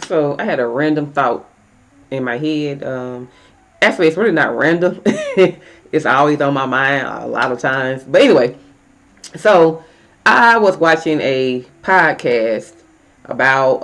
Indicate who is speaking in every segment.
Speaker 1: So I had a random thought in my head. Actually, it's really not random. It's always on my mind a lot of times. But anyway, so I was watching a podcast about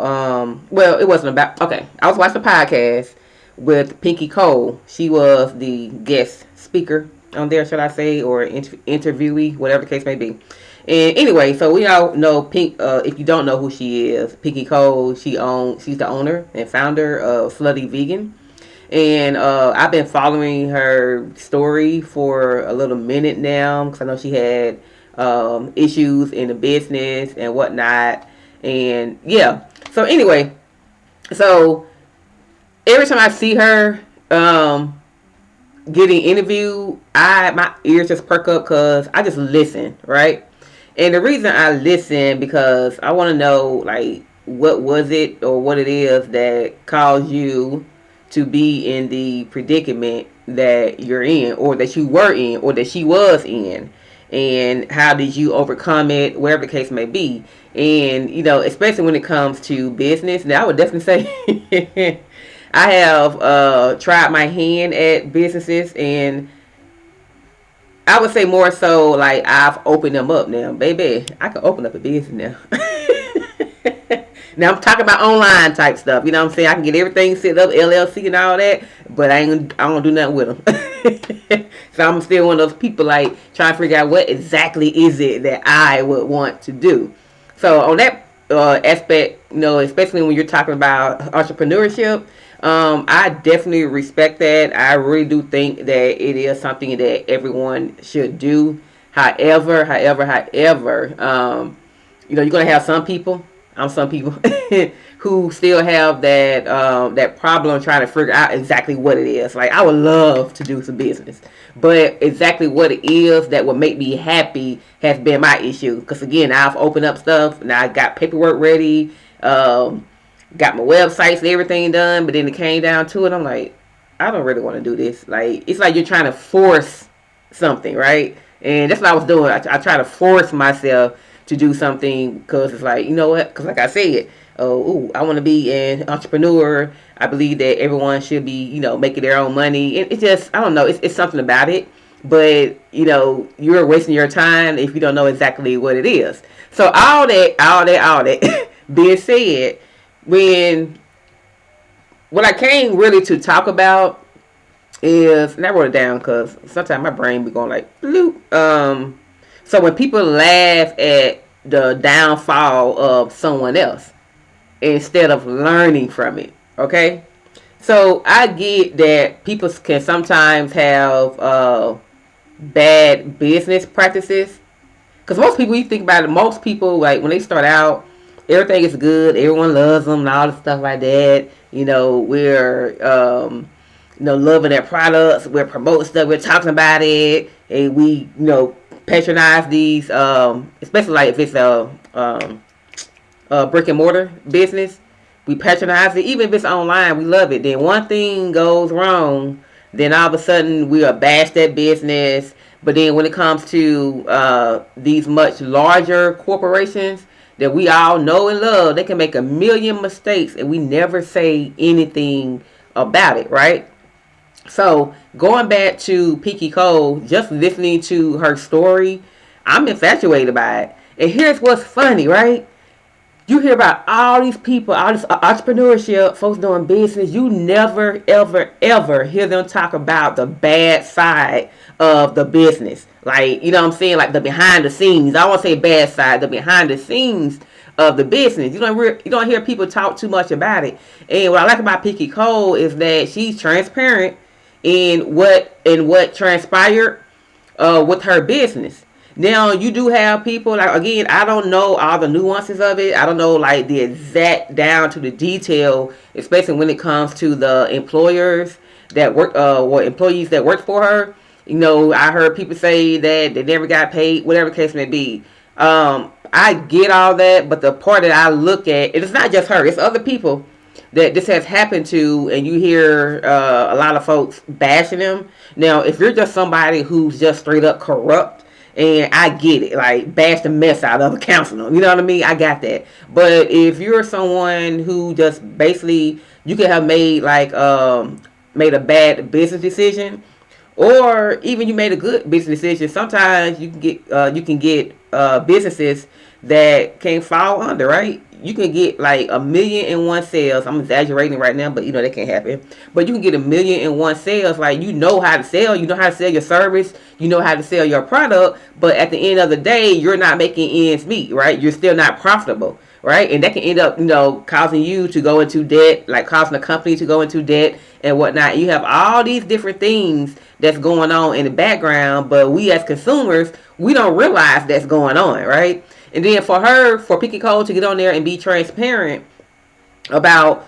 Speaker 1: well, it wasn't about okay. I was watching a podcast with Pinky Cole. She was the guest speaker on there, should I say, or interviewee, whatever the case may be. And anyway, so we all know Pink. If you don't know who she is, Pinky Cole. She's the owner and founder of Slutty Vegan. And I've been following her story for a little minute now because I know she had issues in the business and whatnot. And yeah, so anyway, so every time I see her getting interviewed, my ears just perk up because I just listen, right? And the reason I listen because I want to know like what was it or what it is that caused you to be in the predicament that you're in or that you were in or that she was in, and how did you overcome it, wherever the case may be. And especially when it comes to business, now I would definitely say I have tried my hand at businesses, and I would say more so like I've opened them up now. Baby, I can open up a business now. Now I'm talking about online type stuff. You know what I'm saying? I can get everything set up, LLC and all that, but I don't do nothing with them. So I'm still one of those people like trying to figure out what exactly is it that I would want to do. So on that aspect, especially when you're talking about entrepreneurship, I definitely respect that. I really do think that it is something that everyone should do. However, you're gonna have some people. Some people who still have that problem trying to figure out exactly what it is. Like I would love to do some business, but exactly what it is that would make me happy has been my issue. Because again, I've opened up stuff. Now I got paperwork ready, got my websites and everything done. But then it came down to it, I'm like, I don't really want to do this. Like it's like you're trying to force something, right? And that's what I was doing. I try to force myself to do something because it's like, you know what? Because like I said, I want to be an entrepreneur. I believe that everyone should be, making their own money. It's just, I don't know. It's something about it. But, you're wasting your time if you don't know exactly what it is. So all that being said, what I came really to talk about is, and I wrote it down because sometimes my brain be going like, bloop. So when people laugh at the downfall of someone else instead of learning from it, okay? So I get that people can sometimes have bad business practices. Because most people, you think about it, most people, like when they start out, everything is good. Everyone loves them and all the stuff like that. We're, loving their products. We're promoting stuff. We're talking about it. And we, patronize these, especially like if it's a brick and mortar business. We patronize it. Even if it's online, we love it. Then one thing goes wrong, then all of a sudden we abash that business. But then when it comes to these much larger corporations that we all know and love, they can make a million mistakes and we never say anything about it, right? So going back to Pinky Cole, just listening to her story, I'm infatuated by it. And here's what's funny, right? You hear about all these people, all this entrepreneurship, folks doing business. You never, ever, ever hear them talk about the bad side of the business. Like, you know what I'm saying? Like the behind the scenes. I don't want to say bad side, the behind the scenes of the business. You don't hear people talk too much about it. And what I like about Pinky Cole is that she's transparent in what transpired with her business. Now you do have people like, again, I don't know all the nuances of it. I don't know like the exact down to the detail, especially when it comes to the employers that work or employees that work for her. I heard people say that they never got paid, whatever the case may be. I get all that, but the part that I look at, and it's not just her, it's other people that this has happened to, and you hear a lot of folks bashing them. Now, if you're just somebody who's just straight up corrupt And I get it, like bash the mess out of a counselor. You know what I mean? I got that. But if you're someone who just basically, you could have made like made a bad business decision, or even you made a good business decision. Sometimes you can get businesses that can fall under, right? You can get like 1,000,001 sales. I'm exaggerating right now, but you know that can't happen. But you can get 1,000,001 sales. Like, you know how to sell, you know how to sell your service, you know how to sell your product. But at the end of the day, you're not making ends meet, right? You're still not profitable, right? And that can end up, causing you to go into debt, like causing a company to go into debt and whatnot. You have all these different things that's going on in the background, but we as consumers, we don't realize that's going on, right? And then for Pinky Cole to get on there and be transparent about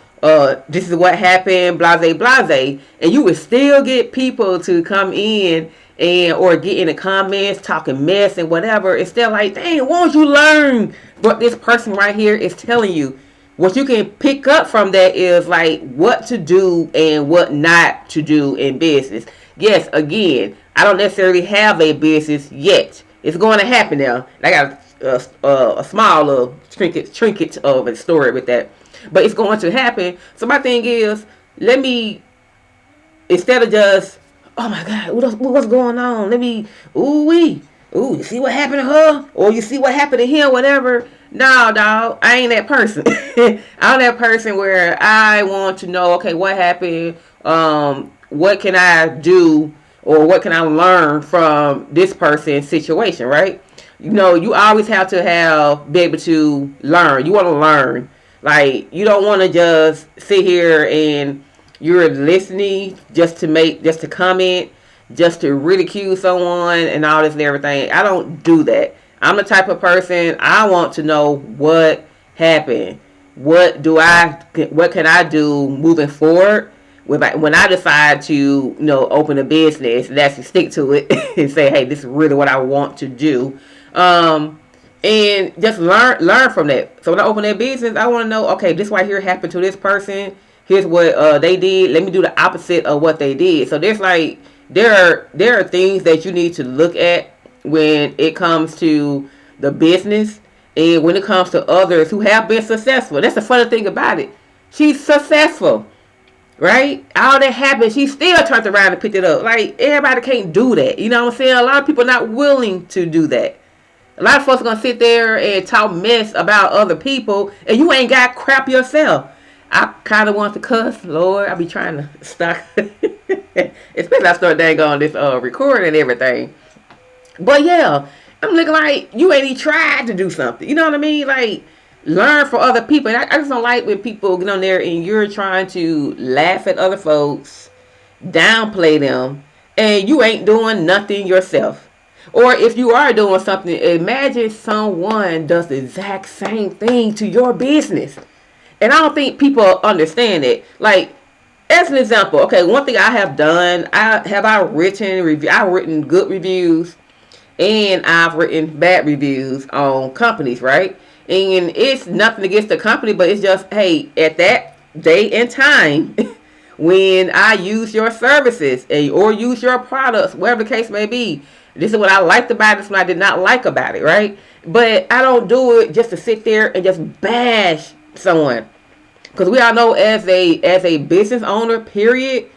Speaker 1: this is what happened, blase blase, and you would still get people to come in and or get in the comments talking mess and whatever. It's still like, dang, won't you learn what this person right here is telling you? What you can pick up from that is like what to do and what not to do in business. Yes, again, I don't necessarily have a business yet. It's going to happen now. I got a small little trinket of a story with that, but it's going to happen. So my thing is, let me, instead of just, oh my God, what's going on? Let me, you see what happened to her, or you see what happened to him, whatever. No, dog, I ain't that person. I'm that person where I want to know, okay, what happened? What can I do, or what can I learn from this person's situation, right? You always have to be able to learn. You want to learn. Like, you don't want to just sit here and you're listening just to comment, just to ridicule someone and all this and everything. I don't do that. I'm the type of person, I want to know what happened. What can I do moving forward when I decide to, open a business and actually stick to it and say, hey, this is really what I want to do. And just learn from that. So when I open that business, I want to know, okay, this right here happened to this person. Here's what they did. Let me do the opposite of what they did. So there's like, there are things that you need to look at when it comes to the business and when it comes to others who have been successful. That's the funny thing about it. She's successful, right? All that happened, she still turned around and picked it up. Like, everybody can't do that. You know what I'm saying? A lot of people are not willing to do that. A lot of folks are going to sit there and talk mess about other people, and you ain't got crap yourself. I kind of want to cuss, Lord. I be trying to stop. Especially I start dang on this recording and everything. But yeah, I'm looking like you ain't even tried to do something. You know what I mean? Like, learn from other people. And I just don't like when people get on there and you're trying to laugh at other folks, downplay them, and you ain't doing nothing yourself. Or if you are doing something, imagine someone does the exact same thing to your business. And I don't think people understand it. Like, as an example, okay, one thing I have done, I've written good reviews and I've written bad reviews on companies, right? And it's nothing against the company, but it's just, hey, at that day and time when I use your services or use your products, whatever the case may be, this is what I liked about it, this is what I did not like about it, right? But I don't do it just to sit there and just bash someone. Because we all know as a business owner, period,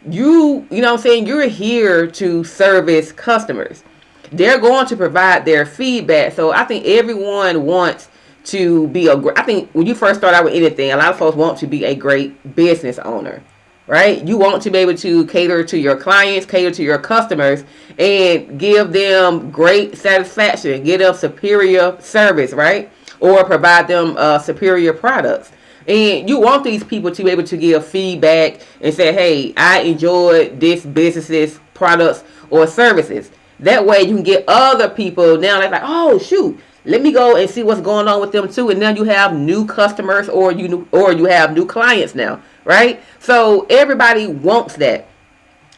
Speaker 1: you know what I'm saying, you're here to service customers. They're going to provide their feedback. So I think everyone wants to be I think when you first start out with anything, a lot of folks want to be a great business owner, right? You want to be able to cater to your clients, cater to your customers, and give them great satisfaction, give them superior service, right? Or provide them superior products. And you want these people to be able to give feedback and say, hey, I enjoyed this business's products or services. That way you can get other people now that's like, oh, shoot, let me go and see what's going on with them too. And now you have new customers or you have new clients now, right? So everybody wants that.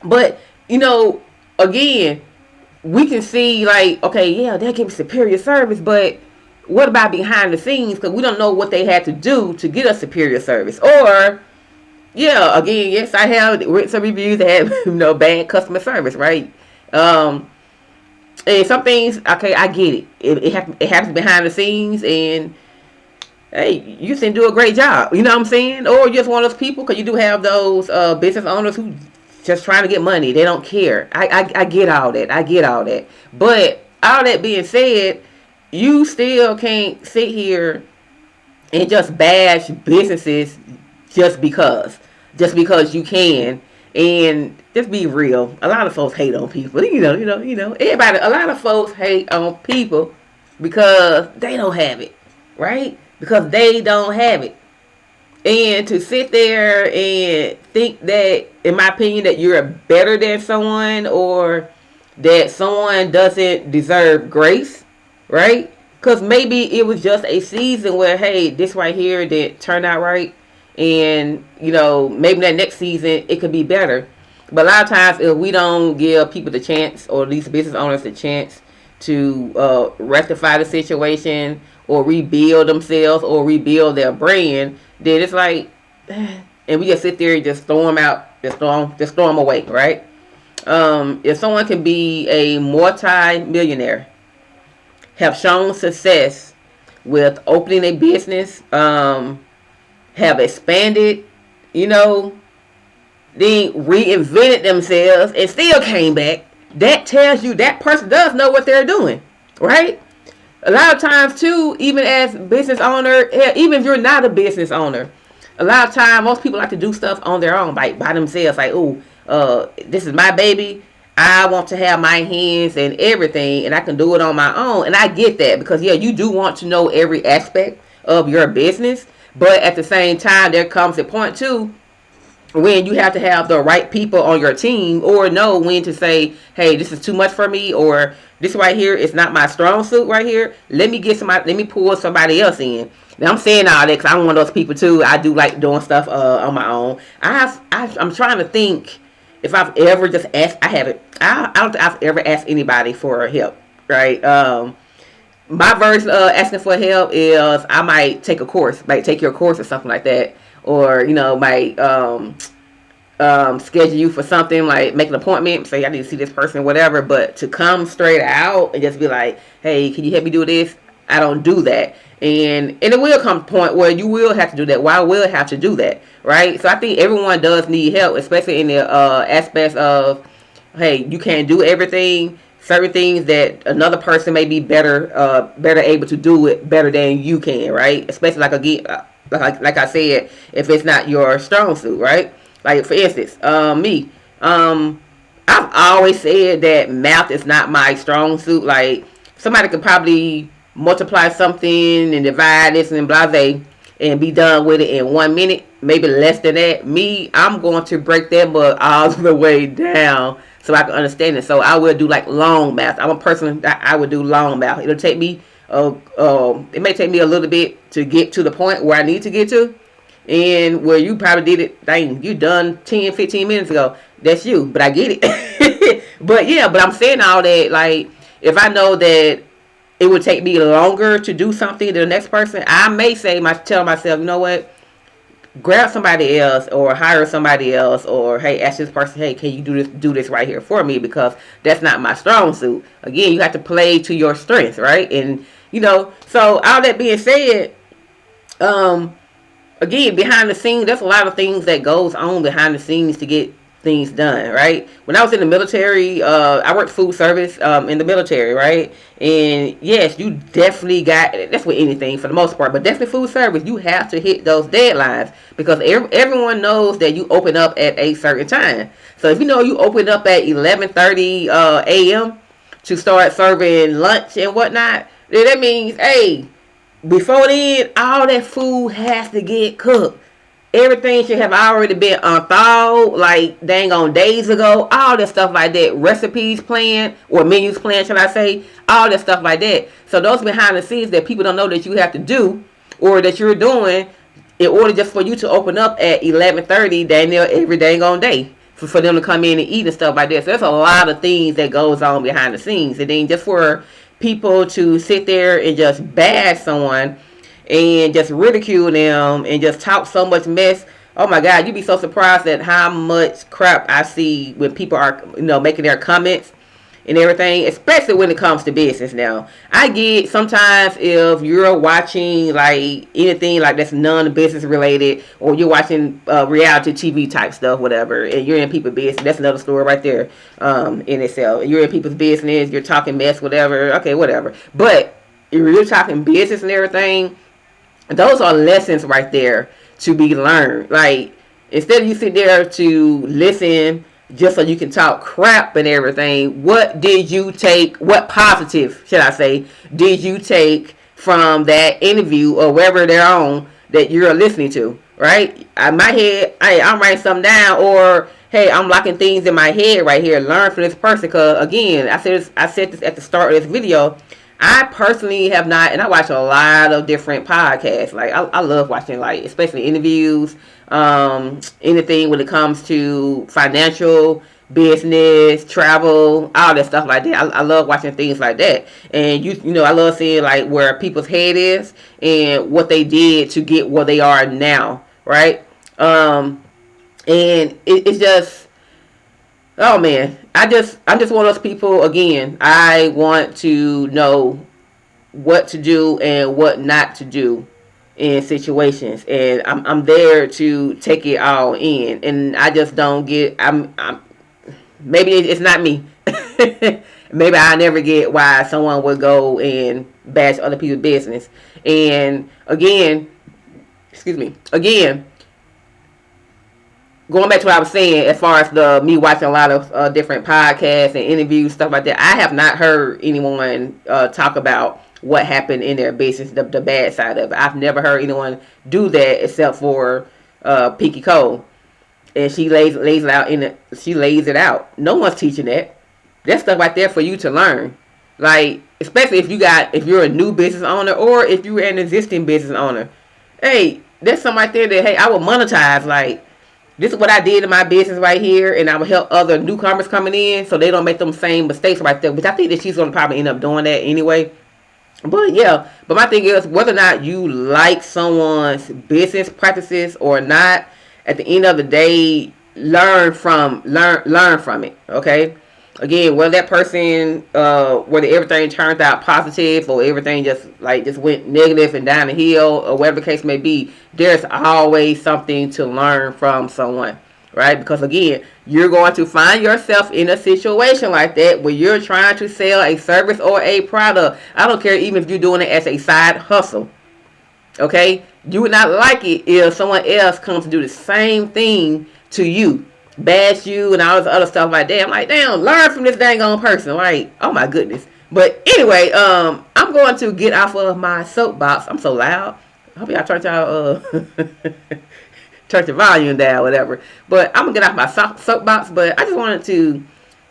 Speaker 1: But, again, we can see like, okay, yeah, they're giving superior service, but what about behind the scenes? Because we don't know what they had to do to get us superior service. Or, yeah, again, yes, I have written some reviews that have, bad customer service, right? And And some things, okay, I get it. It happens behind the scenes, and hey, you can do a great job. You know what I'm saying? Or you're just one of those people, because you do have those business owners who just trying to get money. They don't care. I get all that. I get all that. But all that being said, you still can't sit here and just bash businesses just because. Just because you can. And just be real. A lot of folks hate on people. Everybody, a lot of folks hate on people because they don't have it. Right? Because they don't have it. And to sit there and think that, in my opinion, that you're better than someone, or that someone doesn't deserve grace, right? Because maybe it was just a season where, hey, this right here didn't turn out right. And, maybe that next season it could be better. But a lot of times, if we don't give people the chance, or these business owners the chance to rectify the situation, or rebuild themselves, or rebuild their brand, then it's like, and we just sit there and just throw them out, just throw them away, right? If someone can be a multi-millionaire, have shown success with opening a business, have expanded, then reinvented themselves and still came back, that tells you that person does know what they're doing, right? A lot of times too, even as business owner, even if you're not a business owner, a lot of times most people like to do stuff on their own, like by themselves. Like, this is my baby. I want to have my hands and everything, and I can do it on my own. And I get that, because you do want to know every aspect of your business, but at the same time, there comes a point too when you have to have the right people on your team, or know when to say, hey, this is too much for me, or this right here is not my strong suit right here. Let me pull somebody else in. Now, I'm saying all that because I'm one of those people too. I do like doing stuff on my own. I'm trying to think if I've ever just asked. I don't think I've ever asked anybody for help, right? My version of asking for help is I might take a course, like take your course or something like that. Or, might schedule you for something, like make an appointment, say I need to see this person, whatever. But to come straight out and just be like, hey, can you help me do this? I don't do that. And it will come a point where you will have to do that. Well, I will have to do that, right? So I think everyone does need help, especially in the aspects of, hey, you can't do everything. Certain things that another person may be better able to do it better than you can, right? Especially like I said, if it's not your strong suit, right? Like, for instance, me. I've always said that math is not my strong suit. Like, somebody could probably multiply something and divide this and blase and be done with it in 1 minute, maybe less than that. Me, I'm going to break that mud all the way down so I can understand it. So I will do like long math. I'm a person that I would do long math. It'll take me it may take me a little bit to get to the point where I need to get to, and where you probably did it, dang, you done 10-15 minutes ago. That's you, but I get it. but I'm saying all that, like, if I know that it would take me longer to do something than the next person, I may tell myself, you know what, grab somebody else, or hire somebody else, or hey, ask this person, hey, can you do this right here for me, because that's not my strong suit. Again, you have to play to your strengths, right? And so all that being said, again, behind the scenes, there's a lot of things that goes on behind the scenes to get things done, right? When I was in the military, I worked food service in the military, right? And yes, you definitely that's with anything for the most part, but definitely food service, you have to hit those deadlines, because everyone knows that you open up at a certain time. So if you open up at 11:30 a.m. to start serving lunch and whatnot, then that means, hey, before then, all that food has to get cooked. Everything should have already been unthawed, like dang on days ago. All that stuff like that. Recipes planned, or menus planned, should I say. All that stuff like that. So those behind the scenes that people don't know that you have to do, or that you're doing, in order just for you to open up at 11:30, dang near every dang on day. For them to come in and eat and stuff like that. So there's a lot of things that goes on behind the scenes. And then just for people to sit there and just bash someone and just ridicule them and just talk so much mess. Oh my God, you'd be so surprised at how much crap I see when people are, making their comments and everything, especially when it comes to business. Now, I get sometimes if you're watching like anything like that's non-business related, or you're watching reality TV type stuff, whatever, and you're in people's business, that's another story right there in itself. You're in people's business, you're talking mess, whatever, okay, whatever. But if you're talking business and everything, those are lessons right there to be learned. Like, instead of you sit there to listen just so you can talk crap and everything, what did you take, what positive, should I say, did you take from that interview or wherever they're on that you're listening to, right? In my head, I'm writing something down, or hey, I'm locking things in my head right here. Learn from this person, because again, I said this at the start of this video. I personally have not, and I watch a lot of different podcasts. Like, I love watching, like, especially interviews, anything when it comes to financial, business, travel, all that stuff like that. I love watching things like that. And you know, I love seeing like where people's head is and what they did to get where they are now, right? And it's just, oh man, I'm just one of those people. Again, I want to know what to do and what not to do in situations, and I'm there to take it all in. And I just don't get. I'm maybe it's not me. Maybe I never get why someone would go and bash other people's business. And again, excuse me. Again, going back to what I was saying, as far as me watching a lot of different podcasts and interviews, stuff like that, I have not heard anyone talk about what happened in their business, the bad side of it. I've never heard anyone do that except for Pinky Cole, and she lays it out she lays it out. No one's teaching that. That's stuff right there for you to learn. Like, especially if you're a new business owner, or if you're an existing business owner. Hey, there's something right there that, hey, I will monetize. Like, this is what I did in my business right here, and I will help other newcomers coming in so they don't make them same mistakes right there, which I think that she's going to probably end up doing that anyway. But yeah, but my thing is, whether or not you like someone's business practices or not, at the end of the day, learn from it, okay? Again, whether that person, whether everything turns out positive or everything just went negative and down the hill, or whatever the case may be, there's always something to learn from someone, right? Because again, you're going to find yourself in a situation like that where you're trying to sell a service or a product. I don't care even if you're doing it as a side hustle, okay? You would not like it if someone else comes to do the same thing to you, bash you and all this other stuff like that. I'm like, damn, learn from this dang on person. Like, oh my goodness. But anyway, I'm going to get off of my soapbox. I'm so loud. I hope y'all turn the volume down, whatever. But I'm gonna get off my soapbox. But I just wanted to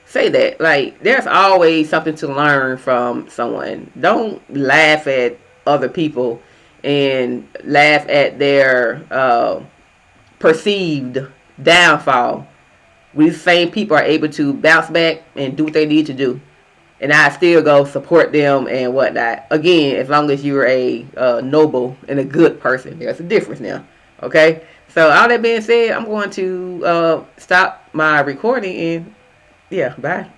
Speaker 1: say that, like, there's always something to learn from someone. Don't laugh at other people and laugh at their perceived downfall. These same people are able to bounce back and do what they need to do, and I still go support them and whatnot. Again, as long as you're a noble and a good person, there's a difference now. Okay, so all that being said, I'm going to stop my recording, and yeah, bye.